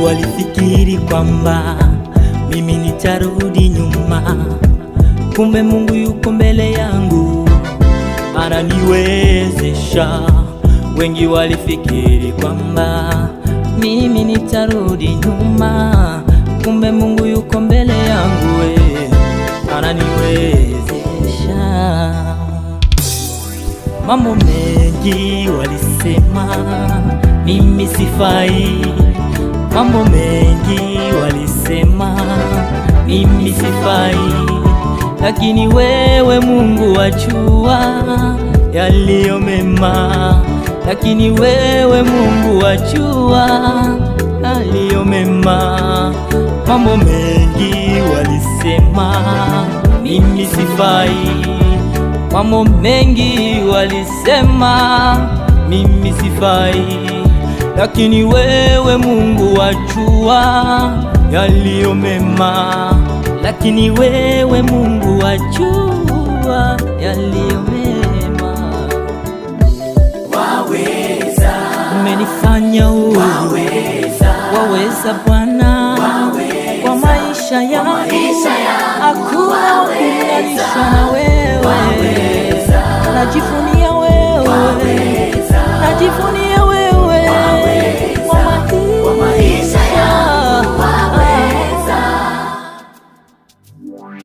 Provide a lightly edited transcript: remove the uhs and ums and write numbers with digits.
walifikiri kwamba mimi nitarudi nyuma, kumbe Mungu yuko mbele yangu ananiwezesha. Wengi walifikiri kwamba mimi nitarudi nyuma, kumbe Mungu yuko mbele yangu ananiwezesha. Mambo mengi walisema mimi sifai, mambo mengi walisema mimi sifai, lakini wewe Mungu wajua yaliyo mema, lakini wewe Mungu wajua yaliyo mema. Mambo mengi walisema mimi sifai, mambo mengi walisema mimi sifai, lakini wewe Mungu wajua yaliyo mema, lakini wewe Mungu wajua yaliyo mema. Waweza, umenifanya huru, waweza Bwana, kwa maisha yangu hakuna kulinganisha na wewe, najivunia